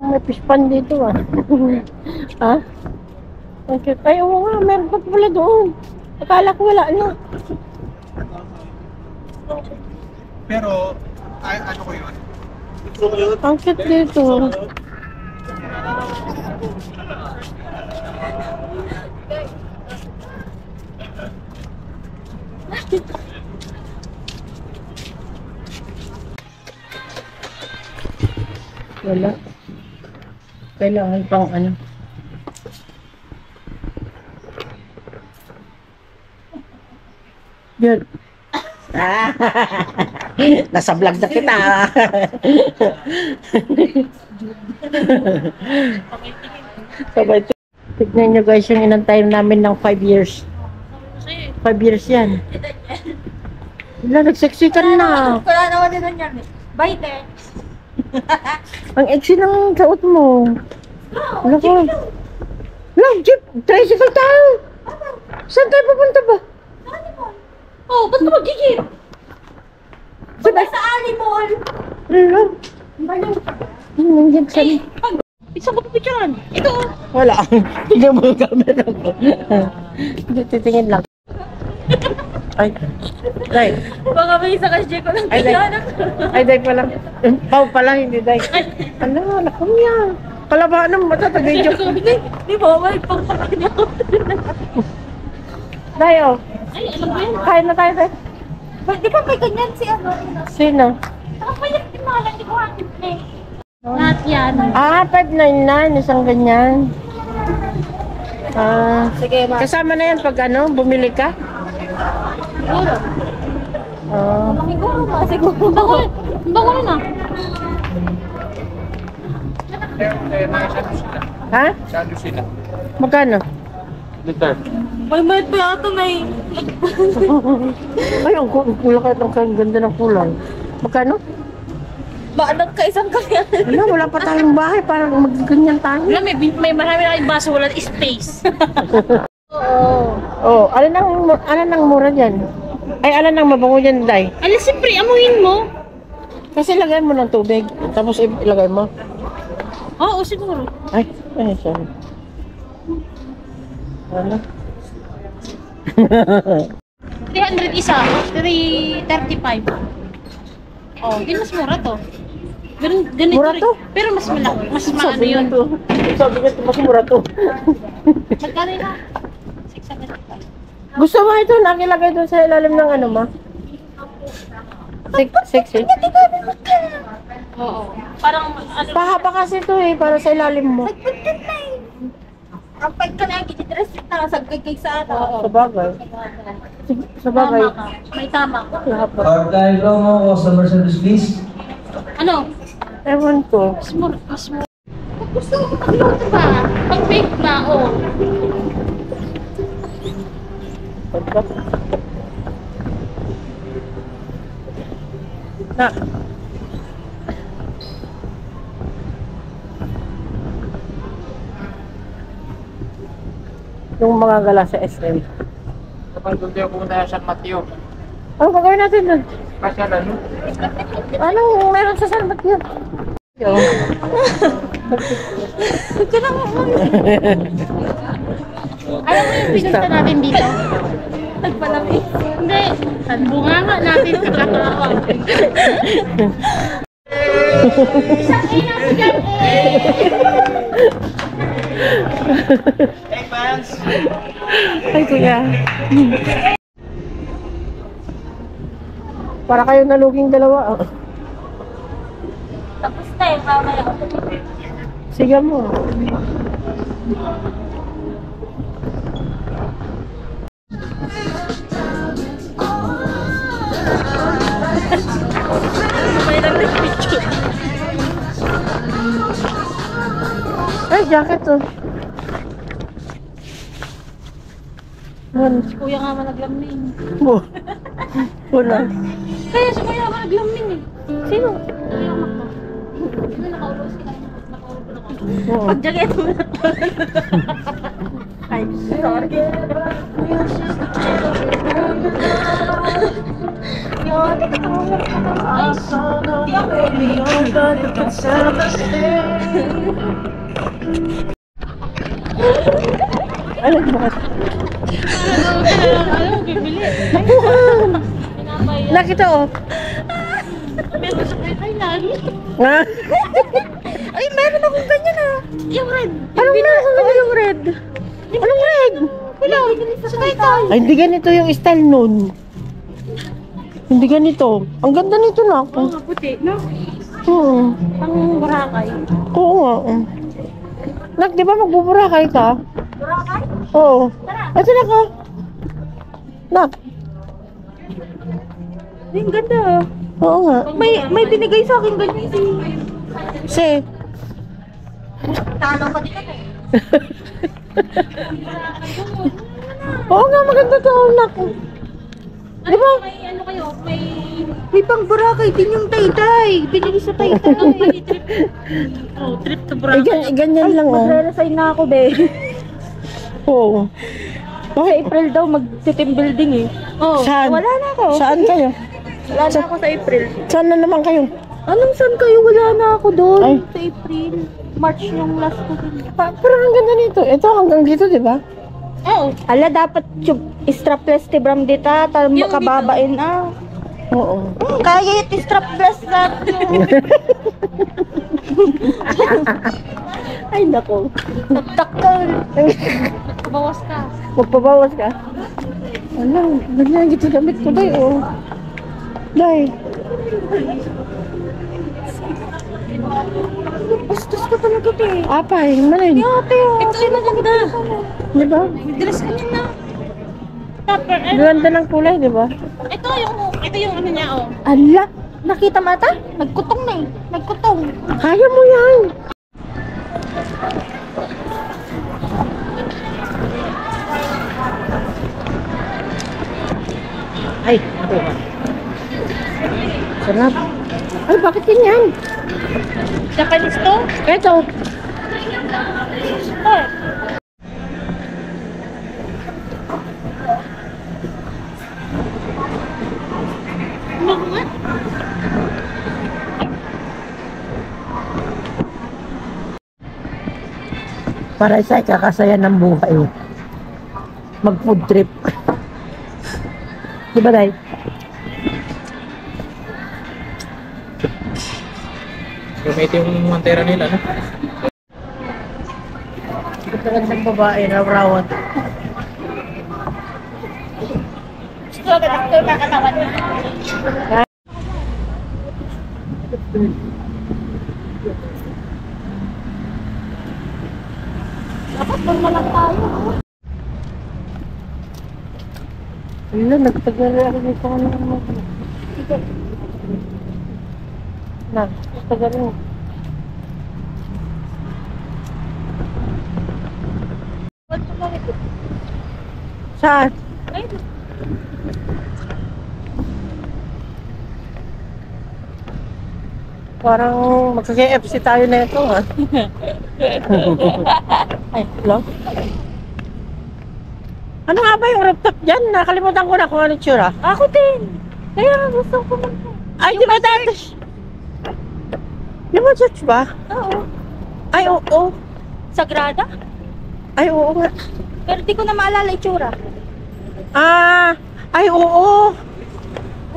May fish pan dito ah. Ha? Okay. Ay, oo nga, meron pa pala doon. Akala ko wala na. Pero, ano ko yun? Ang cute dito. Wala. Kailangan pang ano. Yun. Nasa vlog na kita. Sabay. Tignan nyo guys yung inantay namin ng 5 years. 5 years yan. Wala, nagseksikan na. Wala naman din yan. Bye, te. Ang eksi ng suot mo. Wala ko. Wala, jeep. Tricycle tayo. Saan tayo pupunta ba? Oh, ba't ka magigit? Sabay sa animal. Wala. Baliw. Nandiyan sa... Isang ko pipicturean. Ito. Wala. Tingnan mo yung camera ko. Hindi, titingin lang. Ay. Day. Baka may isa kasi ko ng Ay, Day. piano. Ay, Day pala. Pau pala, hindi Day. Ano, naku niya. Kalabaan ng mata, tag-video ko. Di ba, may pagpapakin ako. Day, oh. Ay, alam mo yan. Kain na tayo, Day. Di ba may ganyan si ano? Sino? Saka pa yung timalan, di ko akin play. Lahat yan. Ah, 599, isang ganyan. Ah, Sige, ma. kasama na yan pag ano, bumili ka? Siguro. Ah, Siguro ma, siguro. Bango na. ha? Saan sila? Magkano? Liter. May mayat pa yata may... Ay, ang kulay kahit ang ganda ng kulay. Magkano? Baanag ka isang kanya. Wala, wala pa tayong bahay, parang magganyan tayo. Wala, may marami na kayong baso, wala space. Oo. Oh, alin ang mura dyan? Ay, alin ang mabango dyan, Day? Alam, siyempre, amuhin mo. Kasi lagay mo ng tubig, tapos ilagay mo. Oo, siguro. Ay, sorry. Wala. 300 isa, 335. Oh, yun mas mura to. Ganito Mura rin. to? Pero mas malaki, mas maano Sabi yun. nga to. Sabi nga to, mas mura to. Magkano na? 675. Gusto mo ito, nakilagay doon sa ilalim ng ano ma? Sexy. Oo. Parang ano. Pahaba kasi ito eh, para sa ilalim mo. Ang pag ka na gitidress na sagkay sa ano. Sa bagay. Sa bagay. Tama ka. May tama ka. Haba. Part-time lang mo, customer service please. Ano? Ewan ko. Mas mura. Mas mura. Kung gusto mo magluto ba? Pag-bake ba? Oh. Na. Yung mga gala sa SM. Kapag doon tayo pumunta sa San Mateo. Ano gagawin natin doon? Pasyalan, no? Anong meron sa San Mateo? Ito na nga. Alam mo yung pinunta natin dito? Nagpalapit. Hindi. Bunga nga natin kakatawa. Isang ina mo dyan Hey, fans! Ay, kuya. Para kayo naluging dalawa. Oh. Tapos tayo, mamaya. Sige mo. May nag-picture. Ay, jacket to. Si kuya nga managlamin. Wala. Kaya si kuya managlamin eh. Sino? Kuya Mako. Sino nakaulo sila? Oo. Pag-jacket mo na to. Ay, sorry. Ano ba? Ano, bibili. Nakita oh. Meron sa Thailand. Nga. Ay, meron akong ganyan ah. Yung red. Anong meron ka yung red? Anong red? Wala, sa Thailand. Ay, hindi ganito yung style nun. Hindi ganito. Ang ganda nito na ako. Oo nga, puti, no? Pang Boracay. Oo nga. Nak, di ba magbuburakay ka? Boracay? Oo. Ito na ka. Nak. Ay, ang ganda ah. Oo nga. May binigay sa akin ganyan Si. Talo ka din ako. Oo nga, maganda to, nak. Di ba? May ano kayo, may pang Boracay din yung Taytay. Binili sa Taytay. Trip. Oh, trip to Boracay. Ganyan lang oh. Magre-resign na ako, be. Oo. Sa April daw, mag-team building eh. Oh, Saan? wala na ako. Saan kayo? Wala na ako sa April. Saan na naman kayo? Anong saan kayo? Wala na ako doon. Ay. Sa April. March yung last ko dun. Pero ang ganda nito. Ito hanggang dito, di ba? Oo. Ala, dapat strapless tibram dita. Makababain ah. Oo. Kaya yung strapless na. Ay, nako. Takal. Bawas ka. Magpabawas ka. Ano, ganyan gitu damit ko, day, oh. Day. Bastos ko talaga ito eh. Apay, malin. Ate, ito yung maganda. Di ba? Dress ka niya na. Topper, Ganda ng kulay, di ba? ito yung ano niya, oh. Ala, nakita mo ata? Nagkutong na eh. Nagkutong. Kaya mo yan. Ay, ito. Sarap. Ay, bakit ganyan? Japanese to? Ito. Oh. Ano nga? Para sa kakasaya ng buhay. Mag-food trip. Di ba, Day? Gamitin yung mantera nila, no? Ganda-gandang babae na rawat. Gusto ka doktor kakatawan mo. Dapat magmalang tayo. Ayun, nagtagal ako dito ka naman. Nagtagal mo. Saan? Ay, Parang magka-KFC tayo na ito, ha? Ay, hello? Ano nga ba yung rooftop dyan? Nakalimutan ko na kung ano tsura. ako din. Kaya nga gusto ko man. Ay, di ba dati? Yung church ba? Oo. Ay, oo. Sagrada? Ay, oo nga. Pero di ko na maalala itsura. Ah, ay, oo.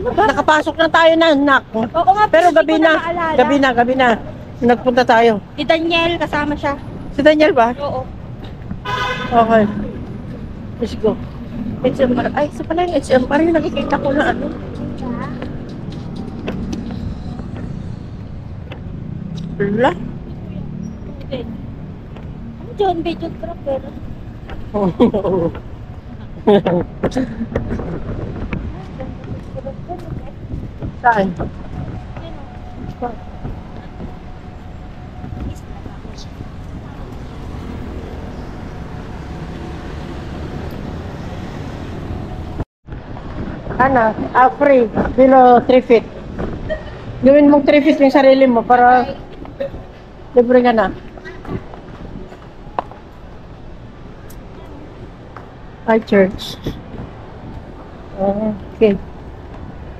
Ano ba? Nakapasok na tayo na, anak. Oo nga, Pero di gabi ko na. maalala. Gabi na. Nagpunta tayo. Si Daniel, kasama siya. Si Daniel ba? Oo. Okay. Let's go. HM Park. Ay, isa pala yung HM Park. Yung nakikita ko na ano. Wala. John B. John Trapper. Saan? Ano? Free. Below 3 feet. Gawin mong 3 feet yung sarili mo para libre ka na. Hi, church. Okay.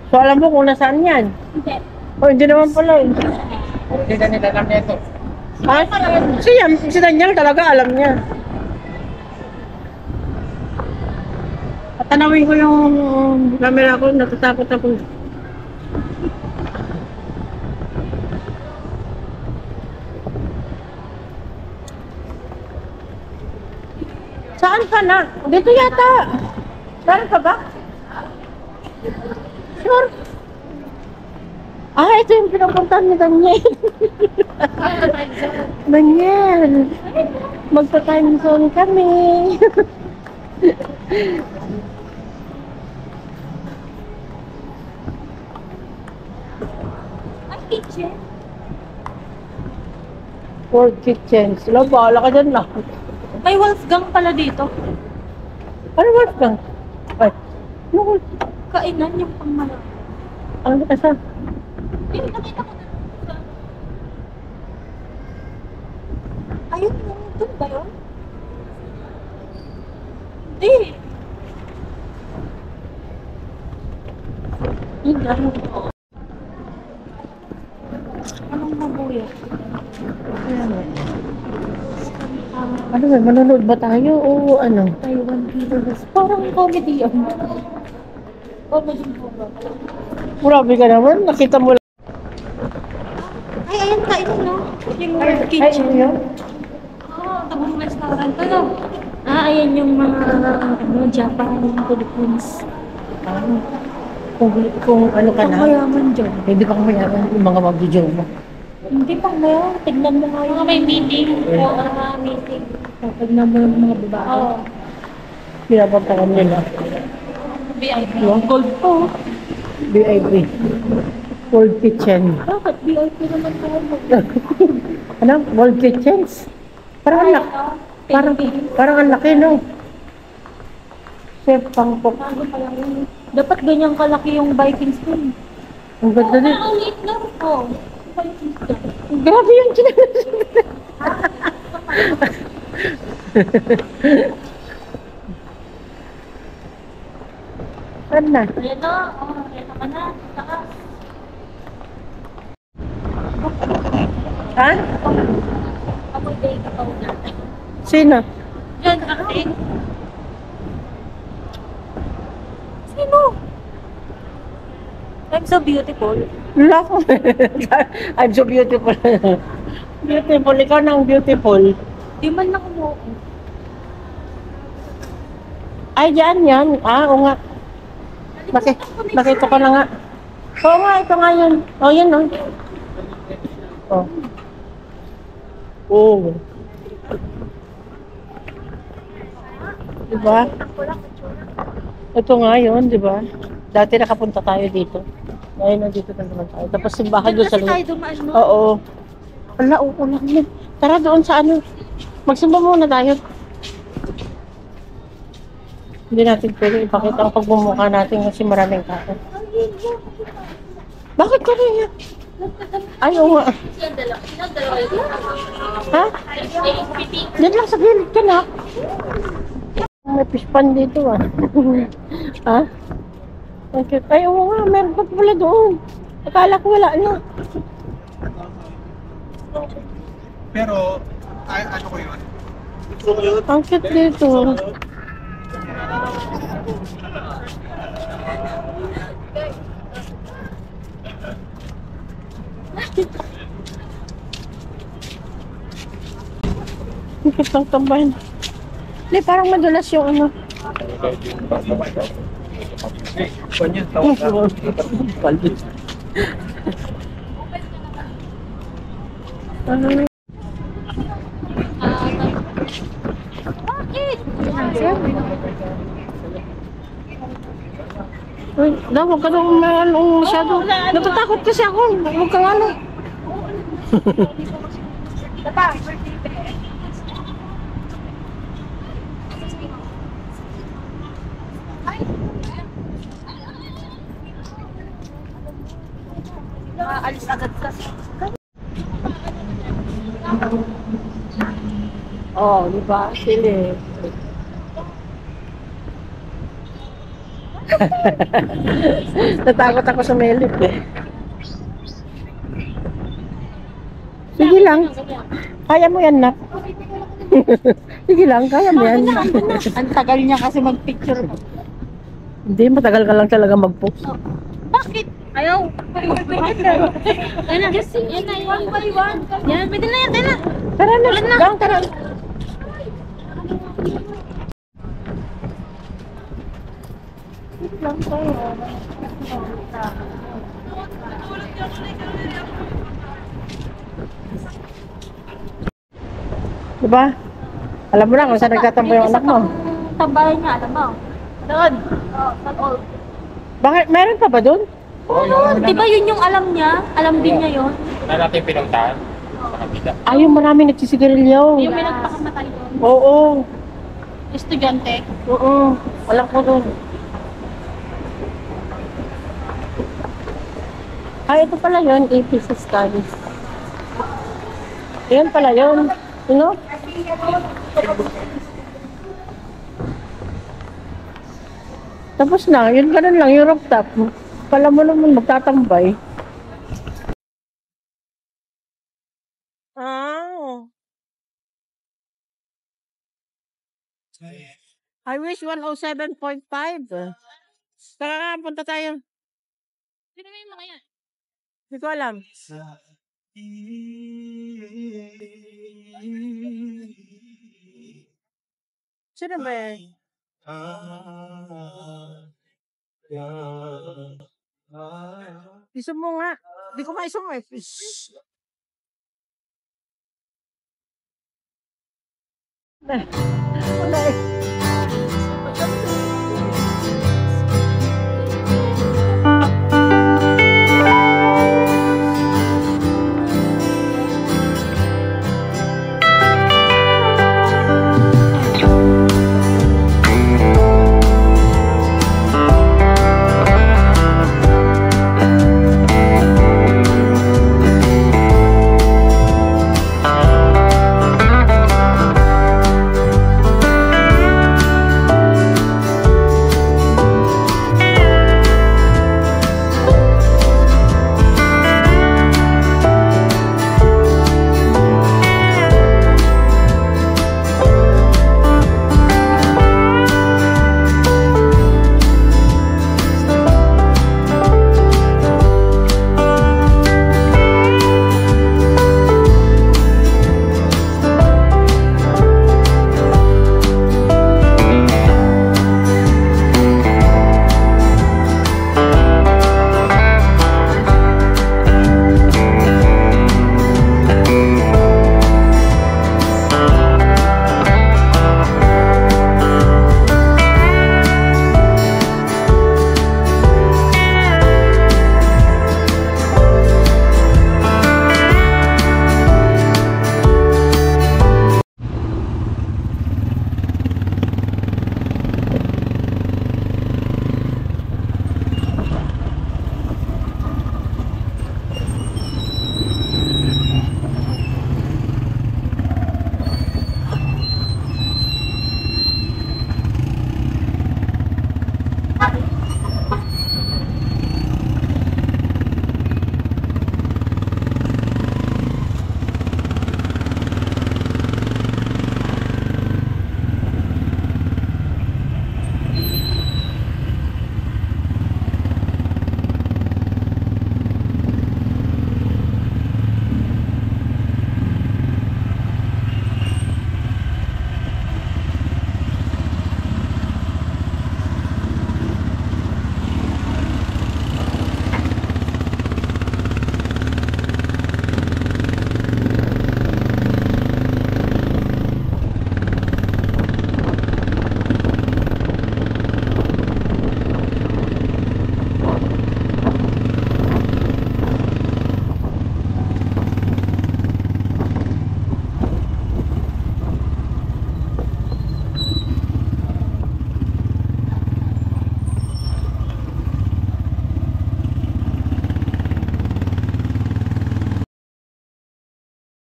So, alam mo kung nasaan yan? Hindi. Oh, hindi naman pala eh. Hindi na nila alam nito. Ha? Si Daniel talaga alam niya. At tanawin ko yung camera ko, natatakot ako. Saan ka na? Dito yata. Saan ka ba? Sure. Ah, ito yung pinupuntahan ni Daniel. Daniel, magpa-time zone kami. Ay, kitchen. World Kitchen. Sila, bahala ka dyan lang. May Wolfgang pala dito. Ano Wolfgang? Ay, ano Wolfgang? Kainan yung pangmalaki. Ano ka sa? Hindi, nakita ko na. Ayun yung doon ba yun? Hindi. Hindi. Anong mabuya? Ano ba? Manonood ba tayo o ano? Taiwan Heroes. Parang comedy yun. Comedy po ba? Grabe ka naman. Nakita mo lang. Ay, ayan kainin no? Yung Ay, kitchen. ano yun? Oo, tabong restaurant. Ano? Ayan yung mga Japan, Philippines. Kung ano ka na, Pangmayaman dyan. hindi pa kumayaman yung mga mag-video mo. Hindi pangmayaman. Tignan mo nga yung mga may meeting. Oo, mga meeting. Tignan mo yung mga babae. Oo. Pinapuntahan nila. VIP. Gold po. VIP. World Kitchen. Bakit? VIP naman tayo. Ano? World Kitchens? Parang ang laki. Parang ang laki, no? Chef Pangpok. Bago pa lang yun. Dapat ganyan kalaki yung Vikings dun. Ang ganda din. Ang liit lang po. Vikings dun. Grabe yung chinelas. Saan na? Ayan na. Ayan na ka na. Taas. Saan? Amoy baby powder. Sino? Yan, ate. Sino? I'm so beautiful. Look. I'm so beautiful. Beautiful. Ikaw nang beautiful. Di man lang mo. Ay, dyan yan. Ah, oo nga. Bakit ko na nga. Oo nga, ito nga yun. Oh, yan, no. Oh. Oh. Diba? Ito nga yun, diba? Dati nakapunta tayo dito. Ngayon, nandito na naman tayo. Tapos simbahan doon sa Kasi tayo dumaan, no? Oo. Wala, oo lang yun. Tara doon sa ano. Magsimba muna tayo. Hindi natin pwede ipakita ang pagmumukha natin kasi maraming tao. Bakit ka rin yan? Ay, oo nga. Ha? Diyan lang sa gilid ka na. May fish pan dito ah. Ha? Okay. Ay, oo nga. Meron pa pala doon. Akala ko wala na. Pero, ano ko yun? Ang cute dito. Ang cute ng tambahin. Hindi, parang madulas yung ano. Kanya, tawag ka. Palit. Ano? Bakit? Uy, daw, huwag ka daw masyado. Natatakot kasi ako. Huwag kang ano. Alis agad kasi. Oh, di ba? Sili. Natakot ako sa melip eh. Sige lang. Kaya mo yan, nak. Sige lang, kaya mo yan. Ang tagal niya kasi mag-picture. Hindi, matagal ka lang talaga mag-post. Bakit? Ayaw. Yan na, yan na, one by one. Yan, pwede na yan, pwede na. Tara na, gang, tara. Diba? Alam mo na kung saan nagtatampo yung anak mo. Tambayan niya, alam mo. Doon. Sa all. Bakit? Meron pa ba dun? Di ba yun yung alam niya? Alam din niya yun? Na natin pinuntahan sa kabila. Ay, yung marami nagsisigarilyo. Yung may nagpakamatay doon. Oo. Estudyante. Oo. Alam ko dun. Ay, ito pala yun. AP Studies. Yan pala yun. You know? Tapos na. Yun ganun lang. Yung rooftop. Pala mo naman magtatambay. Oh. I wish 107.5. Tara na, punta tayo. Sino na yung mga yan? Hindi ko alam. Sino ba yan? Iso mo nga. Hindi ko maisong eh. Wala eh.